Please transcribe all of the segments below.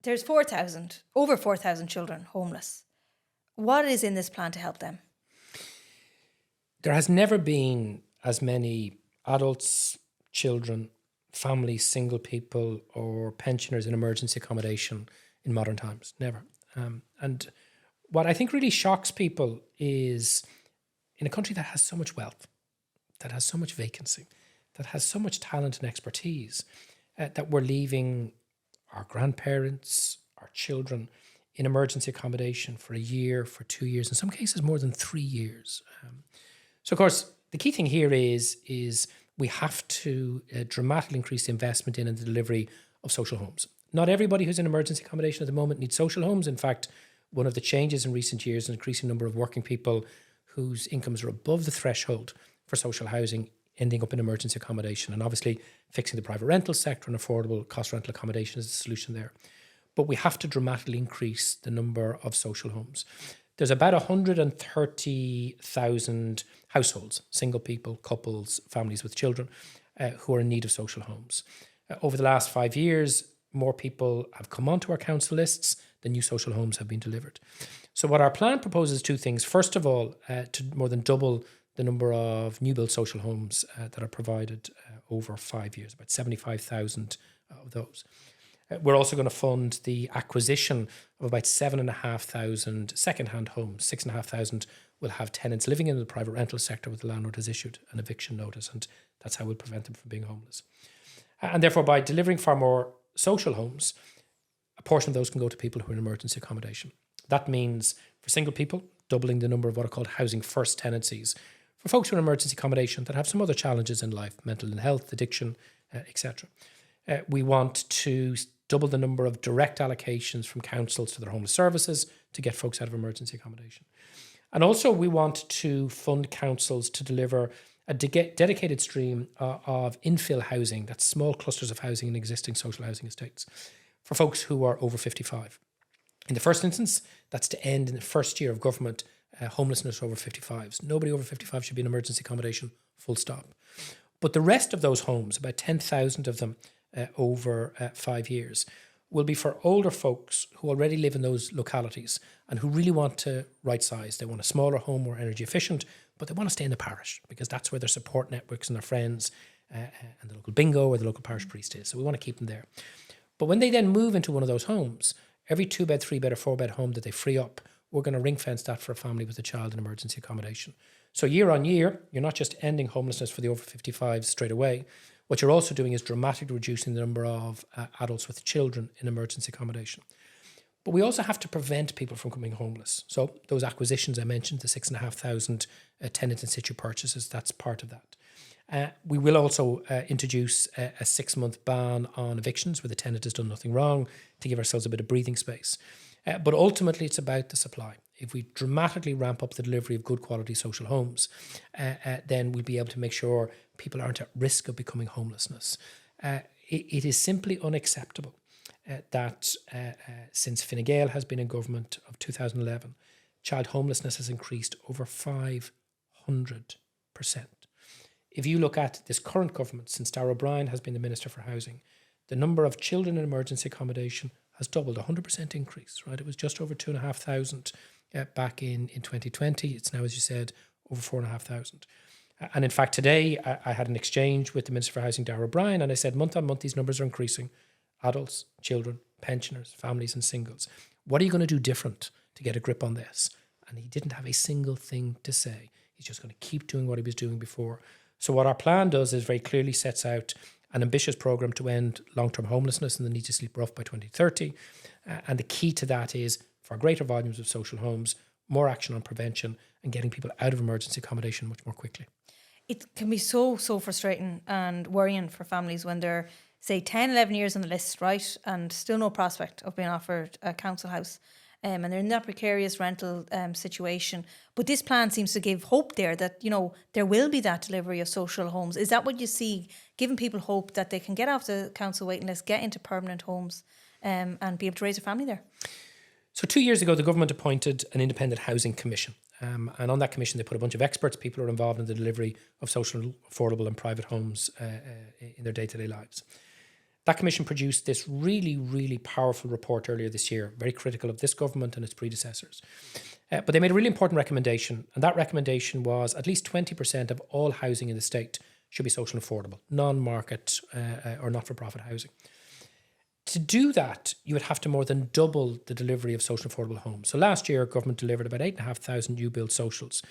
there's over 4,000 children homeless. What is in this plan to help them? There has never been as many adults, children, families, single people or pensioners in emergency accommodation in modern times. Never. And what I think really shocks people is in a country that has so much wealth, that has so much vacancy, that has so much talent and expertise, that we're leaving our grandparents, our children in emergency accommodation for a year, for 2 years, in some cases more than 3 years. So, of course, the key thing here is we have to dramatically increase the investment in and the delivery of social homes. Not everybody who's in emergency accommodation at the moment needs social homes. In fact, one of the changes in recent years is an increasing number of working people whose incomes are above the threshold for social housing ending up in emergency accommodation. And obviously, fixing the private rental sector and affordable cost rental accommodation is the solution there. But we have to dramatically increase the number of social homes. There's about 130,000 households, single people, couples, families with children, who are in need of social homes. Over the last 5 years, more people have come onto our council lists than new social homes have been delivered. So what our plan proposes 2 things. First of all, to more than double the number of new build social homes that are provided over 5 years, about 75,000 of those. We're also going to fund the acquisition of about 7,500 second-hand homes. 6,500 will have tenants living in the private rental sector where the landlord has issued an eviction notice, and that's how we'll prevent them from being homeless. And therefore, by delivering far more social homes, a portion of those can go to people who are in emergency accommodation. That means for single people, doubling the number of what are called housing first tenancies. For folks who are in emergency accommodation that have some other challenges in life, mental health, addiction, etc. We want to double the number of direct allocations from councils to their homeless services to get folks out of emergency accommodation. And also we want to fund councils to deliver a dedicated stream of infill housing, that's small clusters of housing in existing social housing estates, for folks who are over 55. In the first instance, that's to end in the first year of government homelessness over 55s. Nobody over 55 should be in emergency accommodation, full stop. But the rest of those homes, about 10,000 of them over 5 years, will be for older folks who already live in those localities and who really want to right size. They want a smaller home, more energy efficient, but they want to stay in the parish because that's where their support networks and their friends and the local bingo or the local parish priest is. So we want to keep them there. But when they then move into one of those homes, every 2-bed, 3-bed or 4-bed home that they free up, we're going to ring fence that for a family with a child in emergency accommodation. So year on year, you're not just ending homelessness for the over 55s straight away. What you're also doing is dramatically reducing the number of adults with children in emergency accommodation. But we also have to prevent people from becoming homeless. So those acquisitions I mentioned, the 6,500 tenant in situ purchases, that's part of that. We will also introduce a 6-month ban on evictions where the tenant has done nothing wrong to give ourselves a bit of breathing space. But ultimately, it's about the supply. If we dramatically ramp up the delivery of good quality social homes, then we'll be able to make sure people aren't at risk of becoming homelessness. It is simply unacceptable that since Fine Gael has been in government of 2011, child homelessness has increased over 500%. If you look at this current government, since Broin has been the Minister for Housing, the number of children in emergency accommodation has doubled, 100% increase, right? It was just over 2,500 back in 2020. It's now, as you said, over 4,500. And in fact, today I had an exchange with the Minister for Housing, Broin, and I said, month on month, these numbers are increasing. Adults, children, pensioners, families and singles. What are you going to do different to get a grip on this? And he didn't have a single thing to say. He's just going to keep doing what he was doing before. So what our plan does is very clearly sets out an ambitious programme to end long-term homelessness and the need to sleep rough by 2030. And the key to that is for greater volumes of social homes, more action on prevention and getting people out of emergency accommodation much more quickly. It can be so frustrating and worrying for families when they're, say, 10, 11 years on the list, right, and still no prospect of being offered a council house. And they're in that precarious rental situation. But this plan seems to give hope there that, you know, there will be that delivery of social homes. Is that what you see, giving people hope that they can get off the council waiting list, get into permanent homes and be able to raise a family there? So 2 years ago, the government appointed an independent housing commission. And on that commission, they put a bunch of experts, people who are involved in the delivery of social, affordable and private homes in their day-to-day lives. That commission produced this really, really powerful report earlier this year, very critical of this government and its predecessors. But they made a really important recommendation, and that recommendation was at least 20% of all housing in the state should be social and affordable, non-market or not-for-profit housing. To do that, you would have to more than double the delivery of social and affordable homes. So last year, government delivered about 8,500 new build socials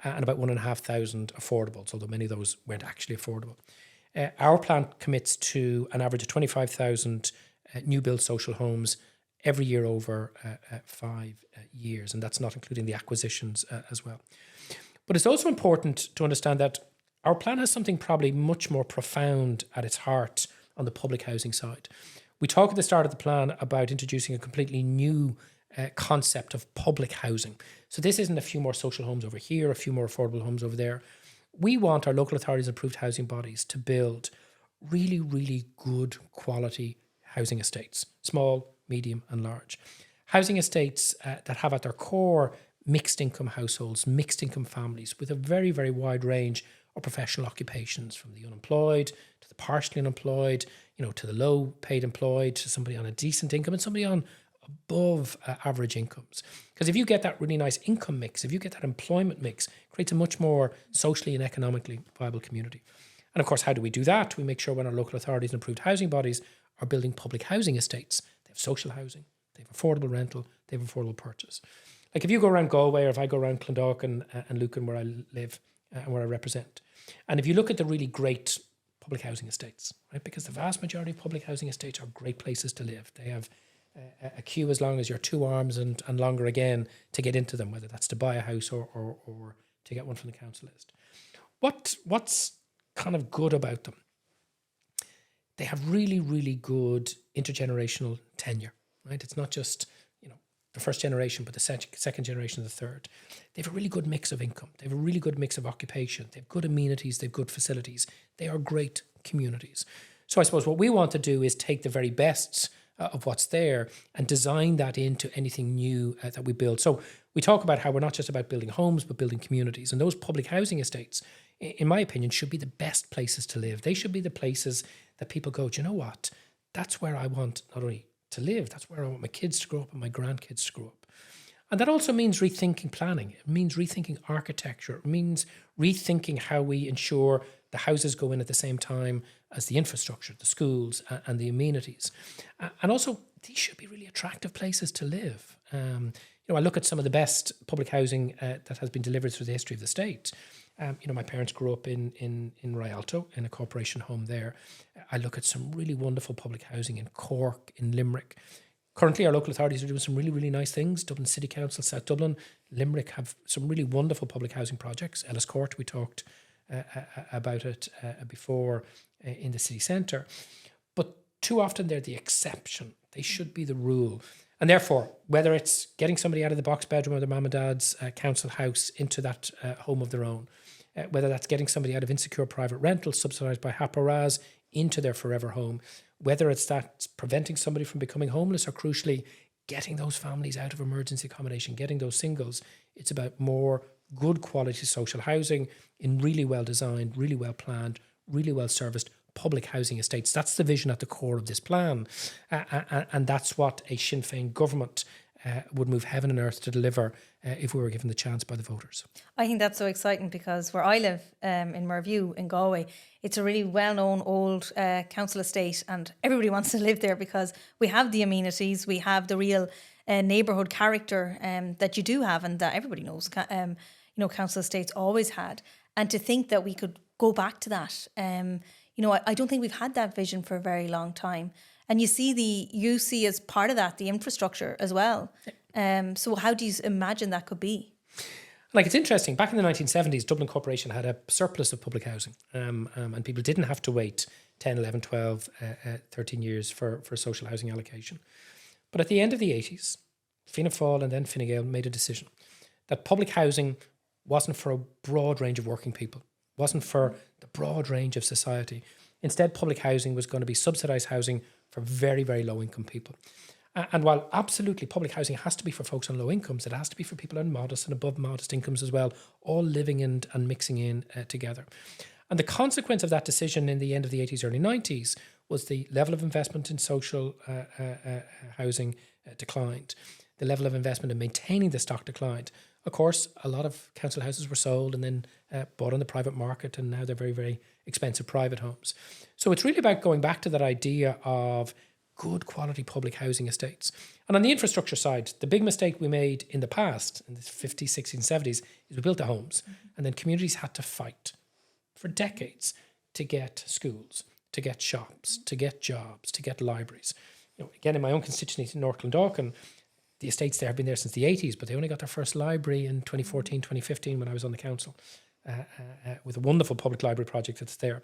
and about 1,500 affordables, although many of those weren't actually affordable. Our plan commits to an average of 25,000 new build social homes every year over 5 years, and that's not including the acquisitions as well. But it's also important to understand that our plan has something probably much more profound at its heart on the public housing side. We talk at the start of the plan about introducing a completely new concept of public housing. So this isn't a few more social homes over here, a few more affordable homes over there. We want our local authorities and approved housing bodies to build really, really good quality housing estates, small, medium and large. Housing estates that have at their core mixed income households, mixed income families with a very, very wide range of professional occupations, from the unemployed to the partially unemployed, to the low paid employed, to somebody on a decent income and somebody on above average incomes. Because if you get that really nice income mix, if you get that employment mix, it creates a much more socially and economically viable community. And of course, how do we do that? We make sure when our local authorities and approved housing bodies are building public housing estates, they have social housing, they have affordable rental, they have affordable purchase. Like if you go around Galway, or if I go around Clondalk and Lucan, where I live and where I represent, and if you look at the really great public housing estates, right? Because the vast majority of public housing estates are great places to live. They have a queue as long as your 2 arms and longer again to get into them, whether that's to buy a house or to get one from the council list. What's kind of good about them? They have really, really good intergenerational tenure, right? It's not just, the first generation, but the second generation, the third. They have a really good mix of income. They have a really good mix of occupation. They have good amenities. They have good facilities. They are great communities. So I suppose what we want to do is take the very best of what's there and design that into anything new that we build. So we talk about how we're not just about building homes, but building communities. And those public housing estates, in my opinion, should be the best places to live. They should be the places that people go, do you know what? That's where I want not only to live, that's where I want my kids to grow up and my grandkids to grow up. And that also means rethinking planning. It means rethinking architecture. It means rethinking how we ensure the houses go in at the same time as the infrastructure, the schools and the amenities. And also, these should be really attractive places to live. I look at some of the best public housing that has been delivered through the history of the state. My parents grew up in Rialto, in a corporation home there. I look at some really wonderful public housing in Cork, in Limerick. Currently, our local authorities are doing some really, really nice things. Dublin City Council, South Dublin, Limerick have some really wonderful public housing projects. Ellis Court, we talked about it before in the city centre. But too often they're the exception. They should be the rule. And therefore, whether it's getting somebody out of the box bedroom of their mum and dad's council house into that home of their own, whether that's getting somebody out of insecure private rental subsidised by HAP-RAS into their forever home, whether it's that preventing somebody from becoming homeless, or crucially, getting those families out of emergency accommodation, getting those singles, it's about more good quality social housing in really well designed, really well planned, really well serviced public housing estates. That's the vision at the core of this plan. And that's what a Sinn Féin government would move heaven and earth to deliver if we were given the chance by the voters. I think that's so exciting because where I live in Merview in Galway, it's a really well-known old council estate and everybody wants to live there because we have the amenities, we have the real neighbourhood character that you do have and that everybody knows council estates always had. And to think that we could go back to that, I don't think we've had that vision for a very long time. And you see as part of that, the infrastructure as well. So how do you imagine that could be? Like, it's interesting. Back in the 1970s, Dublin Corporation had a surplus of public housing. And people didn't have to wait 10, 11, 12, 13 years for social housing allocation. But at the end of the 80s, Fianna Fáil and then Fine Gael made a decision that public housing wasn't for a broad range of working people, wasn't for the broad range of society. Instead, public housing was going to be subsidised housing for very, very low income people. And while absolutely public housing has to be for folks on low incomes, it has to be for people on modest and above modest incomes as well, all living and mixing in together. And the consequence of that decision in the end of the 80s, early 90s was the level of investment in social housing declined. The level of investment in maintaining the stock declined. Of course, a lot of council houses were sold and then bought on the private market, and now they're very, very expensive private homes. So it's really about going back to that idea of good quality public housing estates. And on the infrastructure side, the big mistake we made in the past, in the 50s, 60s, and 70s, is we built the homes, and then communities had to fight for decades to get schools, to get shops, to get jobs, to get libraries. Again, in my own constituency in North Clondalkin, the estates there have been there since the 80s, but they only got their first library in 2014, 2015 when I was on the council with a wonderful public library project that's there.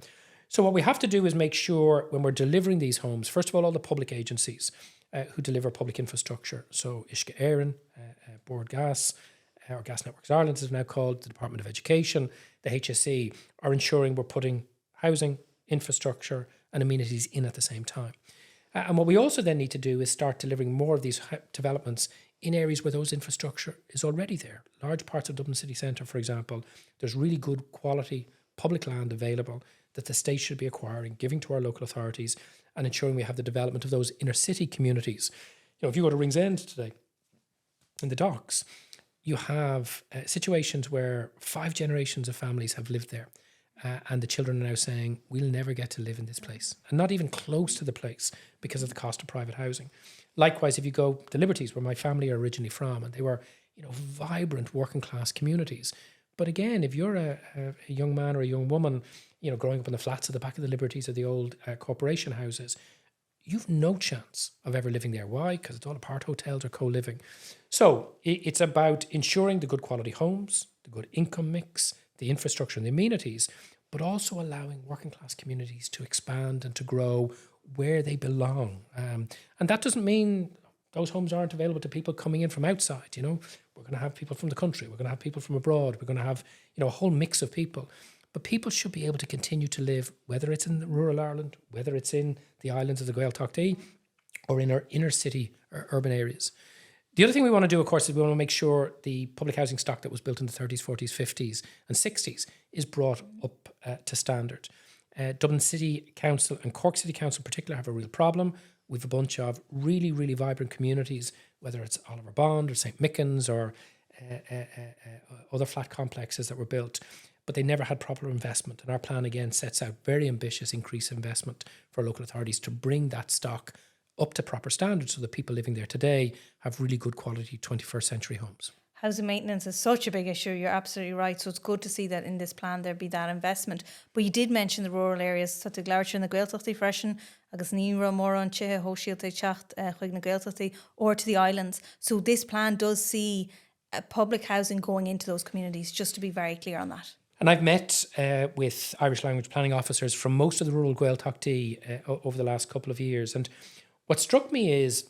So what we have to do is make sure when we're delivering these homes, first of all the public agencies who deliver public infrastructure, so Uisce Éireann, Bord Gas, or Gas Networks Ireland as it's now called, the Department of Education, the HSE, are ensuring we're putting housing, infrastructure and amenities in at the same time. And what we also then need to do is start delivering more of these developments in areas where those infrastructure is already there. Large parts of Dublin city centre, for example, there's really good quality public land available that the state should be acquiring, giving to our local authorities and ensuring we have the development of those inner city communities. If you go to Ringsend today, in the docks, you have situations where 5 generations of families have lived there. And the children are now saying, we'll never get to live in this place. And not even close to the place because of the cost of private housing. Likewise, if you go to Liberties, where my family are originally from, and they were vibrant working class communities. But again, if you're a young man or a young woman, growing up in the flats at the back of the Liberties or the old corporation houses, you've no chance of ever living there. Why? Because it's all apart hotels or co-living. So it's about ensuring the good quality homes, the good income mix, the infrastructure and the amenities, but also allowing working class communities to expand and to grow where they belong. And that doesn't mean those homes aren't available to people coming in from outside. We're going to have people from the country. We're going to have people from abroad. We're going to have, a whole mix of people. But people should be able to continue to live, whether it's in rural Ireland, whether it's in the islands of the Gaeltacht, or in our inner city or urban areas. The other thing we want to do, of course, is we want to make sure the public housing stock that was built in the 30s, 40s, 50s and 60s is brought up to standard. Dublin City Council and Cork City Council in particular have a real problem. We've a bunch of really, really vibrant communities, whether it's Oliver Bond or St. Mickens or other flat complexes that were built, but they never had proper investment. And our plan, again, sets out very ambitious increased investment for local authorities to bring that stock up to proper standards so that people living there today have really good quality 21st century homes. Housing maintenance is such a big issue, you're absolutely right. So it's good to see that in this plan there be that investment. But you did mention the rural areas, such as Glarcher and the Gaeltacht freshen, agus ní ra mór an tithe hóisialta teacht chuig na Gaeltachtaí, or to the islands. So this plan does see public housing going into those communities, just to be very clear on that. And I've met with Irish language planning officers from most of the rural Gaeltacht over the last couple of years. And what struck me is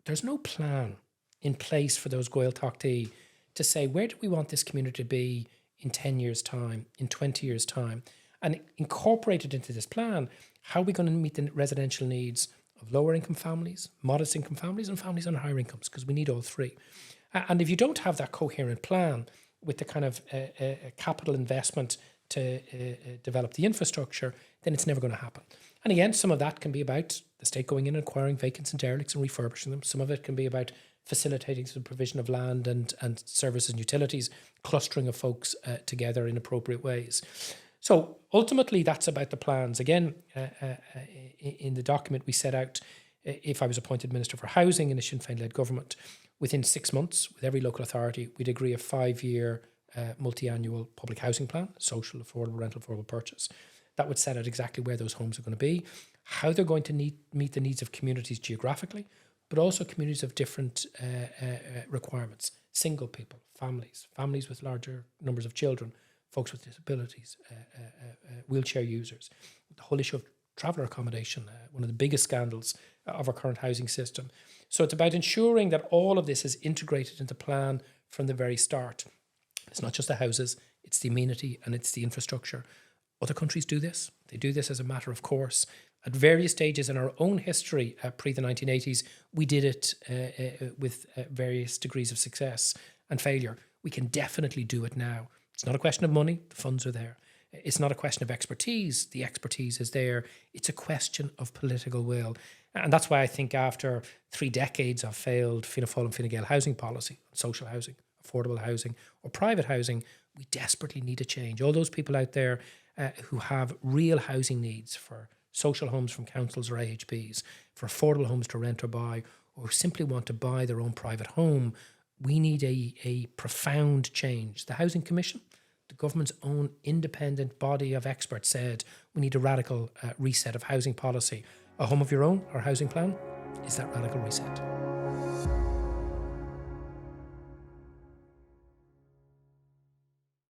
there's no plan in place for those Gaeltacht to say, where do we want this community to be in 10 years' time, in 20 years' time, and incorporated into this plan, how are we going to meet the residential needs of lower income families, modest income families, and families on higher incomes, because we need all three. And if you don't have that coherent plan with the kind of capital investment to develop the infrastructure, then it's never going to happen. And again, some of that can be about the state going in and acquiring vacants and derelicts and refurbishing them. Some of it can be about facilitating the provision of land and services and utilities, clustering of folks together in appropriate ways. So ultimately, that's about the plans. Again, in the document we set out, if I was appointed Minister for Housing in a Sinn Féin-led government, within 6 months, with every local authority, we'd agree a 5-year multi-annual public housing plan, social, affordable, rental, affordable purchase. That would set out exactly where those homes are going to be, how they're going to meet the needs of communities geographically, but also communities of different requirements. Single people, families with larger numbers of children, folks with disabilities, wheelchair users. The whole issue of traveller accommodation, one of the biggest scandals of our current housing system. So it's about ensuring that all of this is integrated into the plan from the very start. It's not just the houses, it's the amenity and it's the infrastructure. Other countries do this. They do this as a matter of course. At various stages in our own history, pre the 1980s, we did it with various degrees of success and failure. We can definitely do it now. It's not a question of money. The funds are there. It's not a question of expertise. The expertise is there. It's a question of political will. And that's why I think after 3 decades of failed Fianna Fáil and Fine Gael housing policy, social housing, affordable housing or private housing, we desperately need a change. All those people out there who have real housing needs for social homes from councils or AHBs, for affordable homes to rent or buy, or who simply want to buy their own private home, we need a profound change. The Housing Commission, the government's own independent body of experts, said we need a radical reset of housing policy. A home of your own, our housing plan, is that radical reset.